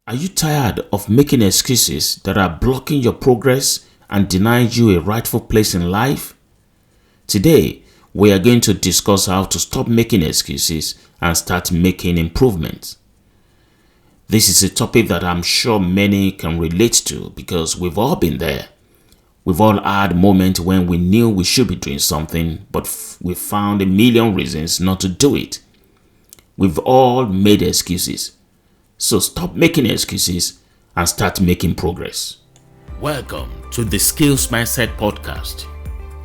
Are you tired of making excuses that are blocking your progress and denying you a rightful place in life? Today, we are going to discuss how to stop making excuses and start making improvements. This is a topic that I'm sure many can relate to because we've all been there. We've all had moments when we knew we should be doing something, but we found a million reasons not to do it. We've all made excuses. So stop making excuses and start making progress. Welcome to the Skills Mindset Podcast.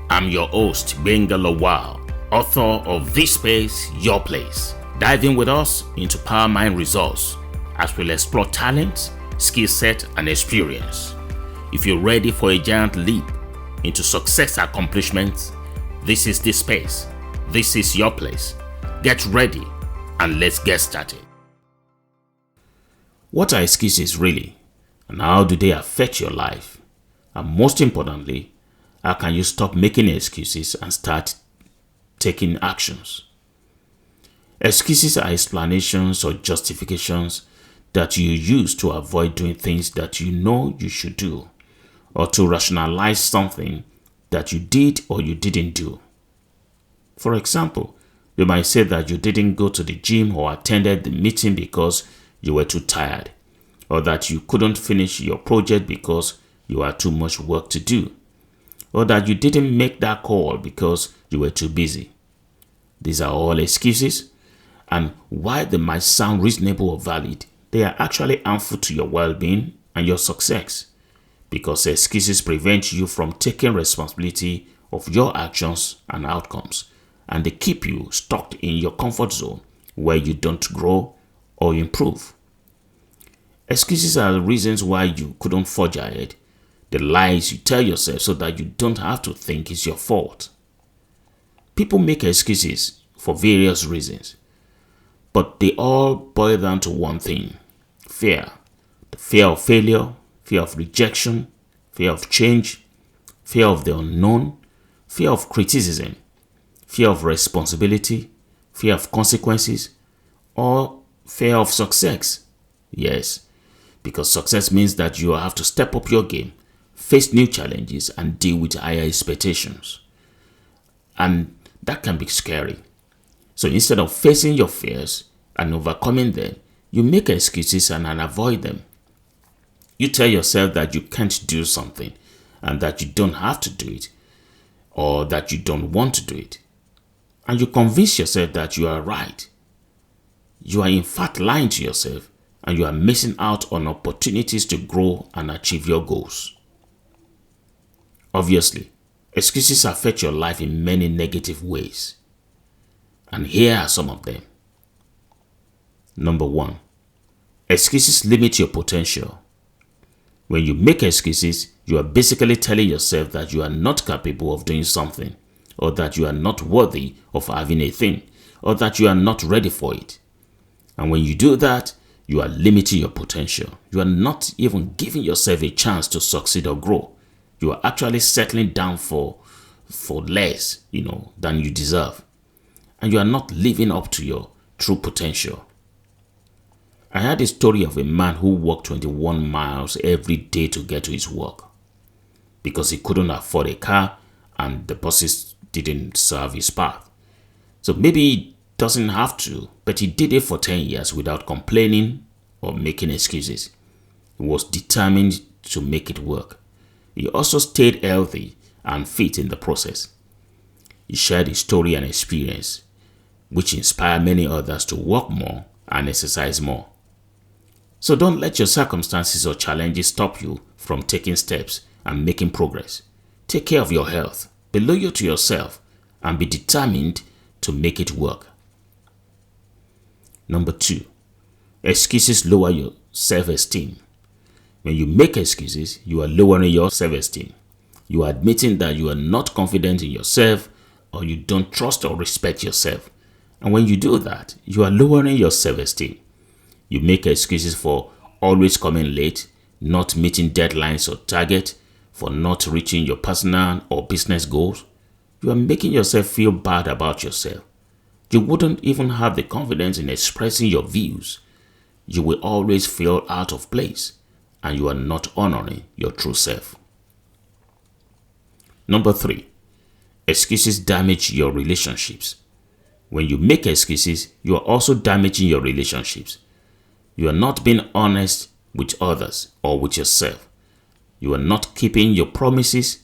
I'm your host, Benga Lawal, author of This Space, Your Place. Dive in with us into Power Mind Results as we'll explore talent, skill set, and experience. If you're ready for a giant leap into success accomplishments, this is the space. This is your place. Get ready and let's get started. What are excuses really? And how do they affect your life? And most importantly, how can you stop making excuses and start taking actions? Excuses are explanations or justifications that you use to avoid doing things that you know you should do, or to rationalize something that you did or you didn't do. For example, you might say that you didn't go to the gym or attended the meeting because you were too tired, or that you couldn't finish your project because you had too much work to do, or that you didn't make that call because you were too busy. These are all excuses, and while they might sound reasonable or valid, they are actually harmful to your well-being and your success, because excuses prevent you from taking responsibility of your actions and outcomes, and they keep you stuck in your comfort zone where you don't grow or improve. Excuses are the reasons why you couldn't forge ahead, the lies you tell yourself so that you don't have to think it's your fault. People make excuses for various reasons, but they all boil down to one thing: fear. The fear of failure, fear of rejection, fear of change, fear of the unknown, fear of criticism, fear of responsibility, fear of consequences, or fear of success. Yes, because success means that you have to step up your game, face new challenges, and deal with higher expectations. And that can be scary. So instead of facing your fears and overcoming them, you make excuses and avoid them. You tell yourself that you can't do something and that you don't have to do it, or that you don't want to do it. And you convince yourself that you are right. You are in fact lying to yourself, and you are missing out on opportunities to grow and achieve your goals. Obviously, excuses affect your life in many negative ways. And here are some of them. Number 1, excuses limit your potential. When you make excuses, you are basically telling yourself that you are not capable of doing something, or that you are not worthy of having a thing, or that you are not ready for it. And when you do that, you are limiting your potential. You are not even giving yourself a chance to succeed or grow. You are actually settling down for less, than you deserve. And you are not living up to your true potential. I heard a story of a man who walked 21 miles every day to get to his work because he couldn't afford a car and the buses didn't serve his path. So maybe he doesn't have to, but he did it for 10 years without complaining or making excuses. He was determined to make it work. He also stayed healthy and fit in the process. He shared his story and experience, which inspired many others to work more and exercise more. So don't let your circumstances or challenges stop you from taking steps and making progress. Take care of your health, be loyal to yourself, and be determined to make it work. Number 2, excuses lower your self-esteem. When you make excuses, you are lowering your self-esteem. You are admitting that you are not confident in yourself, or you don't trust or respect yourself. And when you do that, you are lowering your self-esteem. You make excuses for always coming late, not meeting deadlines or targets, for not reaching your personal or business goals. You are making yourself feel bad about yourself. You wouldn't even have the confidence in expressing your views. you will always feel out of place and you are not honoring your true self. Number 3, excuses damage your relationships. When you make excuses, you are also damaging your relationships. You are not being honest with others or with yourself. You are not keeping your promises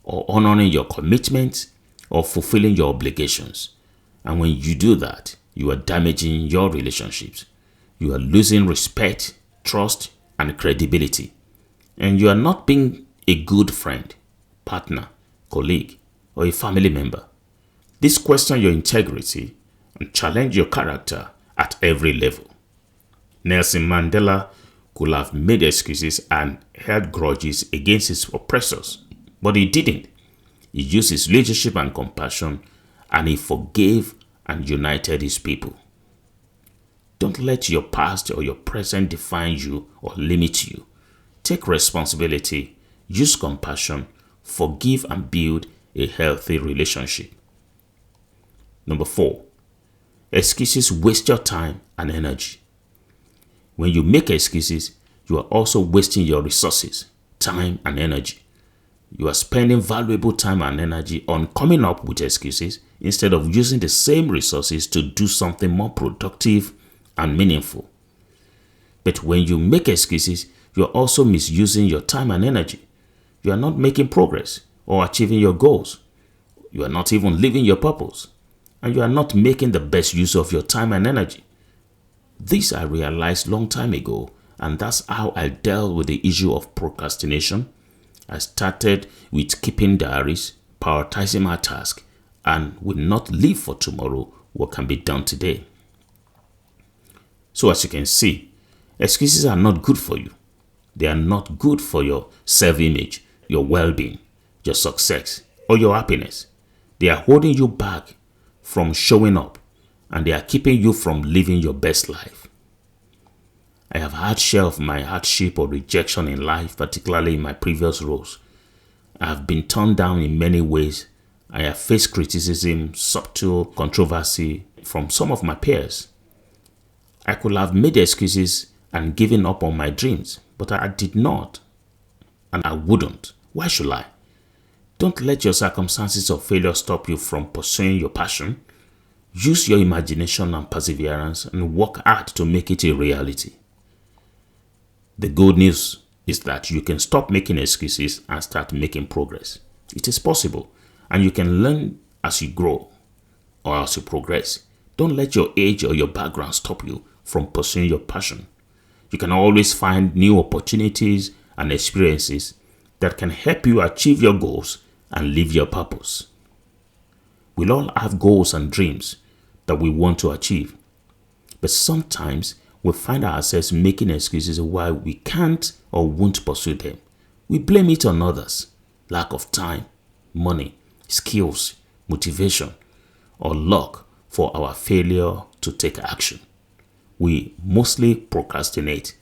or honoring your commitments or fulfilling your obligations. And when you do that, you are damaging your relationships. You are losing respect, trust, and credibility. And you are not being a good friend, partner, colleague, or a family member. This questions your integrity and challenge your character at every level. Nelson Mandela could have made excuses and held grudges against his oppressors, but he didn't. He used his leadership and compassion, and he forgave and united his people. Don't let your past or your present define you or limit you. Take responsibility, use compassion, forgive, and build a healthy relationship. Number 4, excuses waste your time and energy. When you make excuses, you are also wasting your resources, time, and energy. You are spending valuable time and energy on coming up with excuses instead of using the same resources to do something more productive and meaningful. But when you make excuses, you are also misusing your time and energy. You are not making progress or achieving your goals. You are not even living your purpose. And you are not making the best use of your time and energy. This I realized long time ago, and that's how I dealt with the issue of procrastination. I started with keeping diaries, prioritizing my task, and will not leave for tomorrow what can be done today. So as you can see, excuses are not good for you. They are not good for your self-image, your well-being, your success, or your happiness. They are holding you back from showing up, and they are keeping you from living your best life. I have had share of my hardship or rejection in life, particularly in my previous roles. I have been turned down in many ways. I have faced criticism, subtle controversy from some of my peers. I could have made excuses and given up on my dreams, but I did not, and I wouldn't. Why should I? Don't let your circumstances of failure stop you from pursuing your passion. Use your imagination and perseverance and work hard to make it a reality. The good news is that you can stop making excuses and start making progress. It is possible, and you can learn as you grow or as you progress. Don't let your age or your background stop you from pursuing your passion. You can always find new opportunities and experiences that can help you achieve your goals and live your purpose. We'll all have goals and dreams that we want to achieve, but sometimes we find ourselves making excuses why we can't or won't pursue them. We blame it on others, lack of time, money, skills, motivation, or luck for our failure to take action. We mostly procrastinate,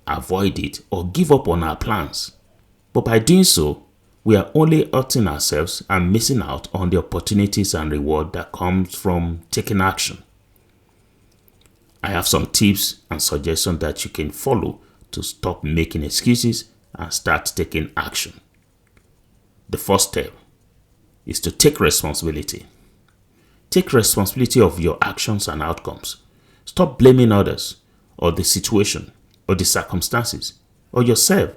avoid it, or give up on our plans. But by doing so, we are only hurting ourselves and missing out on the opportunities and reward that comes from taking action. I have some tips and suggestions that you can follow to stop making excuses and start taking action. The first step is to take responsibility. Take responsibility of your actions and outcomes. Stop blaming others or the situation or the circumstances or yourself.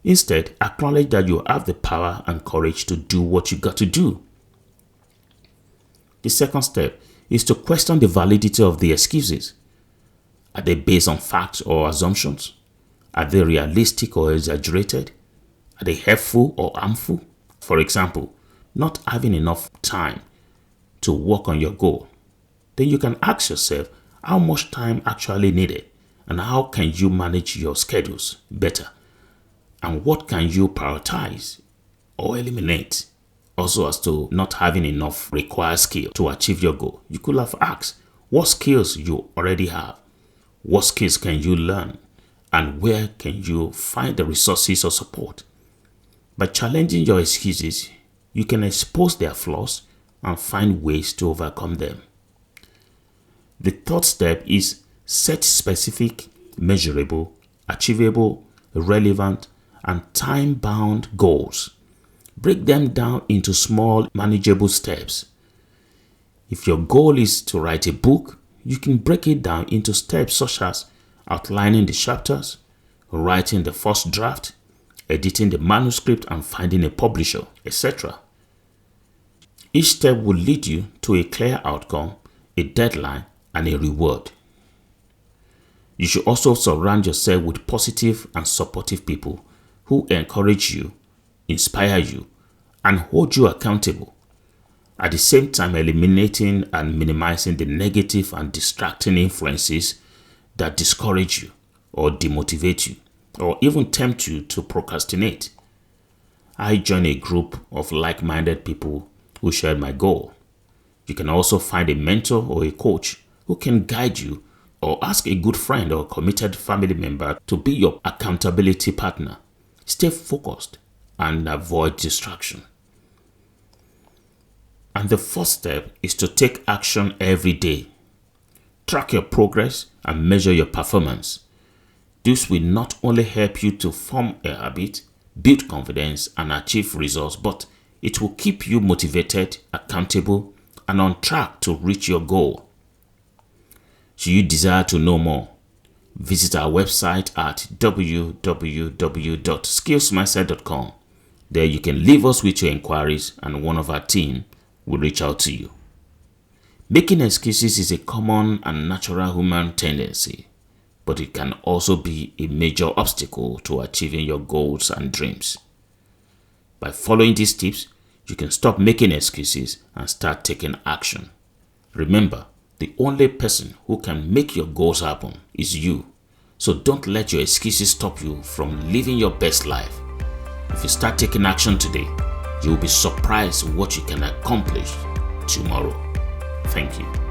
Instead, acknowledge that you have the power and courage to do what you got to do. The second step is to question the validity of the excuses. Are they based on facts or assumptions? Are they realistic or exaggerated? Are they helpful or harmful? For example, not having enough time to work on your goal. Then you can ask yourself how much time actually needed and how can you manage your schedules better, and what can you prioritize or eliminate. Also, as to not having enough required skill to achieve your goal, you could have asked what skills you already have, what skills can you learn, and where can you find the resources or support. By challenging your excuses, you can expose their flaws and find ways to overcome them. The third step is set specific, measurable, achievable, relevant, and time-bound goals. Break them down into small, manageable steps. If your goal is to write a book, you can break it down into steps such as outlining the chapters, writing the first draft, editing the manuscript and finding a publisher, etc. Each step will lead you to a clear outcome, a deadline, and a reward. You should also surround yourself with positive and supportive people who encourage you, inspire you, and hold you accountable. At the same time, eliminating and minimizing the negative and distracting influences that discourage you or demotivate you or even tempt you to procrastinate. I joined a group of like-minded people who shared my goal. You can also find a mentor or a coach who can guide you, or ask a good friend or committed family member to be your accountability partner. Stay focused and avoid distraction. And the first step is to take action every day. Track your progress and measure your performance. This will not only help you to form a habit, build confidence, and achieve results, but it will keep you motivated, accountable, and on track to reach your goal. Should you desire to know more, visit our website at www.skillsmindset.com. There you can leave us with your inquiries and one of our team will reach out to you. Making excuses is a common and natural human tendency, but it can also be a major obstacle to achieving your goals and dreams. By following these tips, you can stop making excuses and start taking action. Remember, the only person who can make your goals happen is you. So don't let your excuses stop you from living your best life. If you start taking action today, you will be surprised what you can accomplish tomorrow. Thank you.